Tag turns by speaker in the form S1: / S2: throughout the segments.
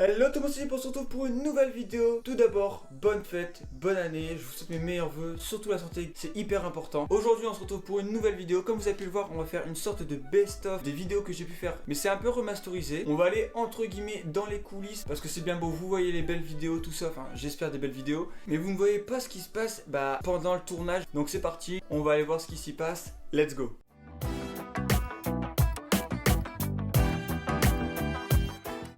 S1: Hello tout le monde, c'est on se retrouve pour une nouvelle vidéo. Tout d'abord, bonne fête, bonne année, je vous souhaite mes meilleurs vœux, surtout la santé, c'est hyper important. Aujourd'hui on se retrouve pour une nouvelle vidéo. Comme vous avez pu le voir, on va faire une sorte de best-of des vidéos que j'ai pu faire, mais c'est un peu remasterisé. On va aller entre guillemets dans les coulisses, parce que c'est bien beau, vous voyez les belles vidéos, tout ça, enfin j'espère des belles vidéos, mais vous ne voyez pas ce qui se passe pendant le tournage. Donc c'est parti, on va aller voir ce qui s'y passe, let's go.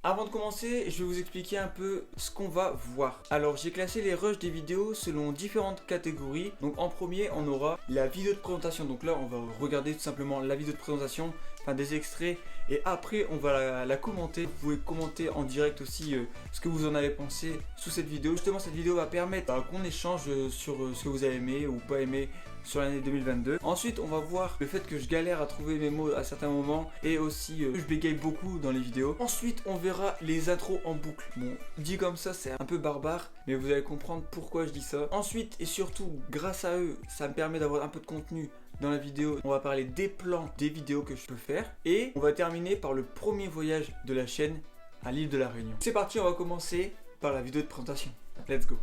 S1: Avant de commencer, je vais vous expliquer un peu ce qu'on va voir. Alors j'ai classé les rushs des vidéos selon différentes catégories. Donc en premier on aura la vidéo de présentation. Donc là on va regarder tout simplement la vidéo de présentation, enfin des extraits. Et après on va la commenter. Vous pouvez commenter en direct aussi ce que vous en avez pensé sous cette vidéo. Justement cette vidéo va permettre qu'on échange sur ce que vous avez aimé ou pas aimé sur l'année 2022. Ensuite on va voir le fait que je galère à trouver mes mots à certains moments et aussi je bégaye beaucoup dans les vidéos. Ensuite on verra les intros en boucle. Bon, dit comme ça c'est un peu barbare, mais vous allez comprendre pourquoi je dis ça. Ensuite et surtout grâce à eux ça me permet d'avoir un peu de contenu dans la vidéo. On va parler des plans des vidéos que je peux faire et on va terminer par le premier voyage de la chaîne à l'île de la Réunion. C'est parti, on va commencer par la vidéo de présentation. Let's go.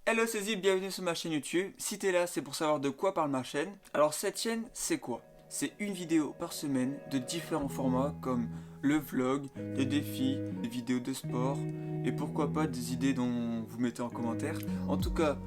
S1: Hello c'est Zip, bienvenue sur ma chaîne YouTube. Si t'es là, c'est pour savoir de quoi parle ma chaîne. Alors cette chaîne, c'est quoi? C'est une vidéo par semaine de différents formats comme le vlog, des défis, des vidéos de sport et pourquoi pas des idées dont vous mettez en commentaire. En tout cas,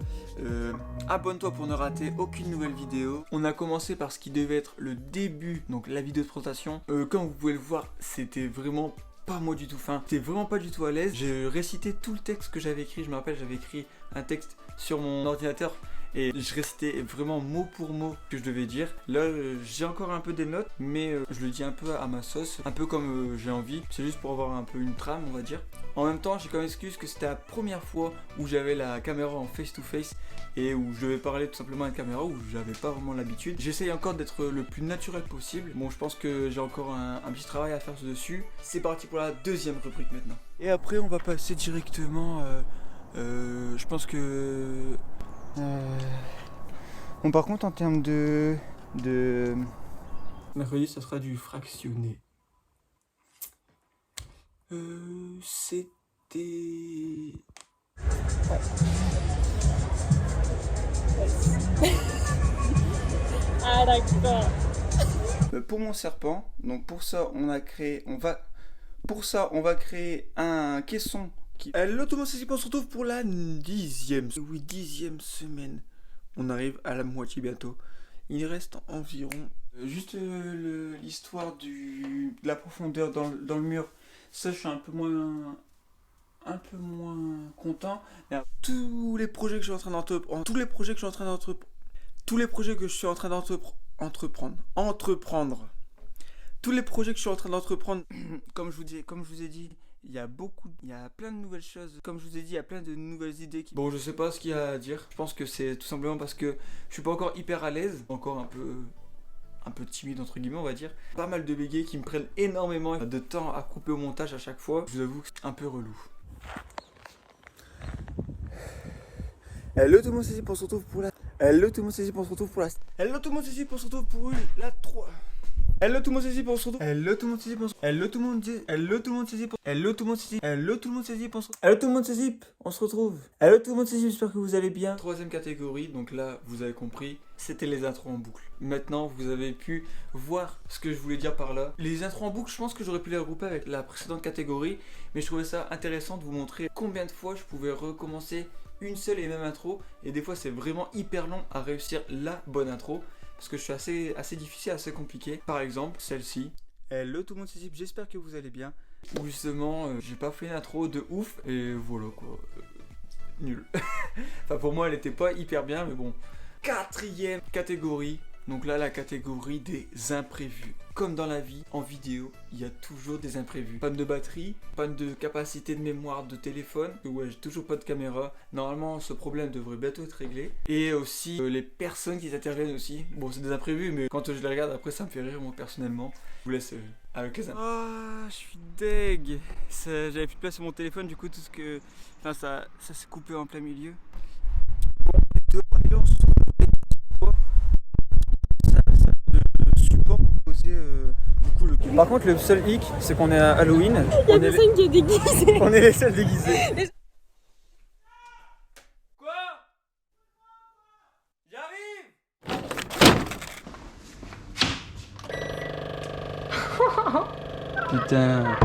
S1: abonne-toi pour ne rater aucune nouvelle vidéo. On a commencé par ce qui devait être le début, donc la vidéo de présentation. Comme vous pouvez le voir, c'était vraiment pas moi du tout, j'étais vraiment pas du tout à l'aise. J'ai récité tout le texte que j'avais écrit. Je me rappelle, j'avais écrit un texte sur mon ordinateur et je récitais vraiment mot pour mot ce que je devais dire. Là j'ai encore un peu des notes, mais je le dis un peu à ma sauce, un peu comme j'ai envie. C'est juste pour avoir un peu une trame, on va dire. En même temps j'ai comme excuse que c'était la première fois où j'avais la caméra en face to face et où je devais parler tout simplement à une caméra, où j'avais pas vraiment l'habitude. J'essaye encore d'être le plus naturel possible. Bon, je pense que j'ai encore un petit travail à faire dessus. C'est parti pour la deuxième rubrique maintenant. Et après on va passer directement je pense que bon, par contre en termes de mercredi ça sera du fractionné. C'était
S2: Ah d'accord.
S1: pour mon serpent. Donc pour ça on va créer un caisson qui... Hello tout le monde, c'est on se retrouve pour la 10e semaine. On arrive à la moitié bientôt. Il reste environ juste l'histoire de la profondeur dans le mur. Ça je suis un peu moins content. Tous les projets que je suis en train d'entreprendre, comme je vous ai dit, il y a plein de nouvelles choses. Comme je vous ai dit, il y a plein de nouvelles idées qui... Bon, je sais pas ce qu'il y a à dire. Je pense que c'est tout simplement parce que je suis pas encore hyper à l'aise, encore un peu timide entre guillemets, on va dire. Pas mal de bégayes qui me prennent énormément de temps à couper au montage à chaque fois. Je vous avoue que c'est un peu relou. Hello tout le monde, c'est pour se retrouve pour la... Hello tout le monde, c'est pour se retrouve pour la... Hello tout le monde, c'est pour se retrouve pour la 3... Hello tout le monde, c'est pour se retrouve. Hello tout le monde, c'est pour se retrouve. Hello tout le monde, hello tout le monde, c'est pour... Hello tout le monde, c'est... Hello tout le monde, c'est pour se... Hello tout le monde, c'est zip, on se retrouve. Hello tout le monde, c'est zip, j'espère que vous allez bien. Troisième catégorie, donc là, vous avez compris, c'était les intros en boucle. Maintenant, vous avez pu voir ce que je voulais dire par là. Les intros en boucle, je pense que j'aurais pu les regrouper avec la précédente catégorie, mais je trouvais ça intéressant de vous montrer combien de fois je pouvais recommencer une seule et même intro, et des fois c'est vraiment hyper long à réussir la bonne intro. Parce que je suis assez difficile, assez compliqué. Par exemple, celle-ci. Hello tout le monde, c'est Zip, j'espère que vous allez bien. Où justement, j'ai pas fait une intro de ouf. Et voilà quoi. Nul. Enfin, pour moi, elle était pas hyper bien, mais bon. Quatrième catégorie. Donc là, la catégorie des imprévus. Comme dans la vie, en vidéo, il y a toujours des imprévus. Panne de batterie, panne de capacité de mémoire de téléphone. Ouais, j'ai toujours pas de caméra. Normalement, ce problème devrait bientôt être réglé. Et aussi, les personnes qui interviennent aussi. Bon, c'est des imprévus, mais quand je les regarde, après, ça me fait rire, moi, personnellement. Je vous laisse avec les imprévus. Ah, je suis deg. J'avais plus de place sur mon téléphone, du coup, tout ce que... Enfin, ça s'est coupé en plein milieu. Bon, et on se retrouve avec le support posé du coup le Par contre, le seul hic, c'est qu'on est à Halloween.
S2: Il y a personne qui est déguisée.
S1: On est les seuls déguisés. Quoi? J'arrive. Putain.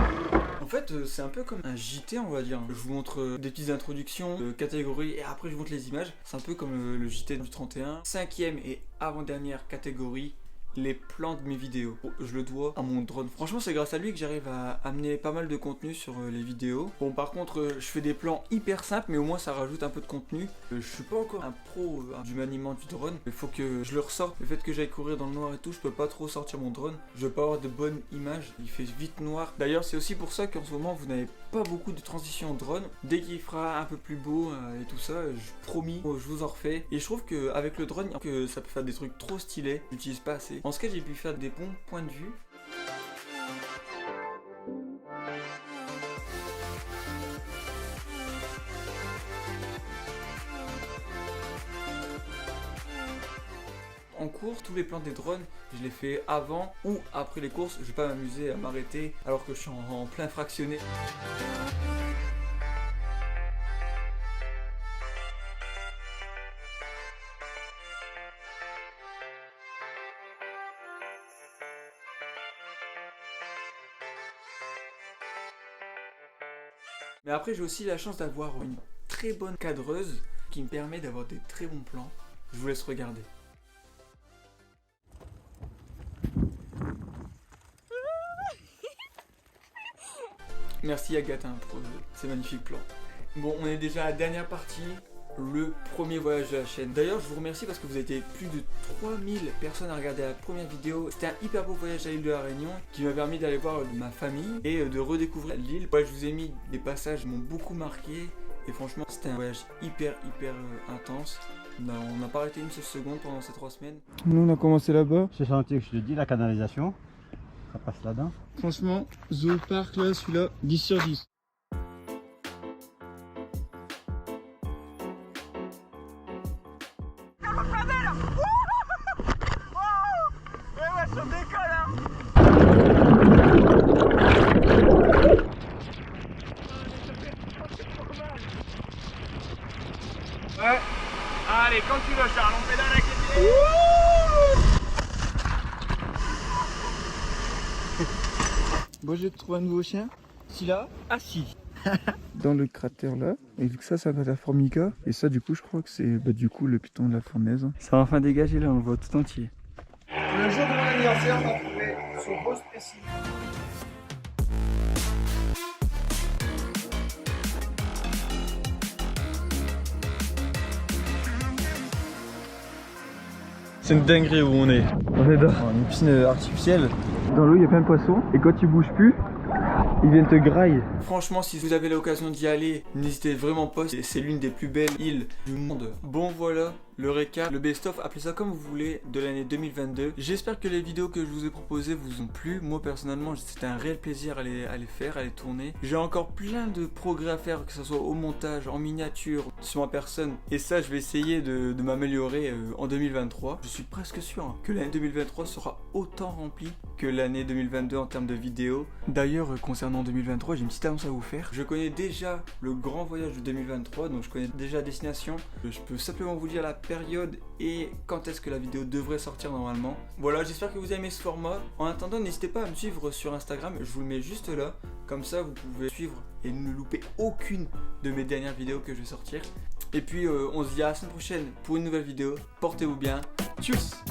S1: En fait, c'est un peu comme un JT, on va dire. Je vous montre des petites introductions, catégories, et après je vous montre les images. C'est un peu comme le JT du 31. 5e et avant-dernière catégorie, les plans de mes vidéos. Je le dois à mon drone. Franchement, c'est grâce à lui que j'arrive à amener pas mal de contenu sur les vidéos. Bon, par contre, je fais des plans hyper simples, mais au moins ça rajoute un peu de contenu. Je suis pas encore un pro du maniement du drone. Il faut que je le ressorte. Le fait que j'aille courir dans le noir et tout, je peux pas trop sortir mon drone. Je veux pas avoir de bonnes images. Il fait vite noir. D'ailleurs, c'est aussi pour ça qu'en ce moment, vous n'avez pas beaucoup de transitions en drone. Dès qu'il fera un peu plus beau et tout ça, je promis, je vous en refais. Et je trouve qu'avec le drone, que ça peut faire des trucs trop stylés. J'utilise pas assez. En skate, j'ai pu faire des bons points de vue. En cours, tous les plans des drones, je les fais avant ou après les courses. Je vais pas m'amuser à m'arrêter alors que je suis en plein fractionné. Mais après, j'ai aussi la chance d'avoir une très bonne cadreuse qui me permet d'avoir des très bons plans. Je vous laisse regarder. Merci Agathe pour ces magnifiques plans. Bon, on est déjà à la dernière partie, le premier voyage de la chaîne. D'ailleurs, je vous remercie parce que vous avez été plus de 3000 personnes à regarder la première vidéo. C'était un hyper beau voyage à l'île de la Réunion qui m'a permis d'aller voir ma famille et de redécouvrir l'île. Ouais, je vous ai mis des passages qui m'ont beaucoup marqué et franchement, c'était un voyage hyper intense. On n'a pas arrêté une seule seconde pendant ces 3 semaines. Nous, on a commencé là-bas.
S3: Ce chantier que je te dis, la canalisation, ça passe là-dedans.
S1: Franchement, Zoo Park là, celui-là, 10 sur 10.
S4: Ouais. Allez, quand tu veux, Charles, on pédale avec les pieds.
S1: Bon, j'ai trouvé un nouveau chien. Celui-là, assis. Dans le cratère là. Et vu que ça, c'est un cratère Formica. Et ça, du coup, je crois que c'est du coup le piton de la fournaise. Ça va enfin dégager là, on le voit tout entier.
S4: Le jour de mon anniversaire, on a trouvé son poste précis.
S1: C'est une dinguerie où on est. On est dans une piscine artificielle. Dans l'eau, il y a plein de poissons. Et quand tu bouges plus, ils viennent te grailler. Franchement, si vous avez l'occasion d'y aller, n'hésitez vraiment pas. C'est l'une des plus belles îles du monde. Bon, voilà. Le récap, le best-of, appelez ça comme vous voulez, de l'année 2022. J'espère que les vidéos que je vous ai proposées vous ont plu. Moi personnellement, c'était un réel plaisir à les faire, à les tourner. J'ai encore plein de progrès à faire, que ce soit au montage, en miniature, sur ma personne. Et ça, je vais essayer de m'améliorer en 2023. Je suis presque sûr que l'année 2023 sera autant remplie que l'année 2022 en termes de vidéos. D'ailleurs, concernant 2023, j'ai une petite annonce à vous faire. Je connais déjà le grand voyage de 2023, donc je connais déjà la destination. Je peux simplement vous dire la période et quand est-ce que la vidéo devrait sortir normalement. Voilà, j'espère que vous aimez ce format. En attendant, n'hésitez pas à me suivre sur Instagram, je vous le mets juste là. Comme ça, vous pouvez suivre et ne louper aucune de mes dernières vidéos que je vais sortir. Et puis, on se dit à la semaine prochaine pour une nouvelle vidéo. Portez-vous bien. Tchuss!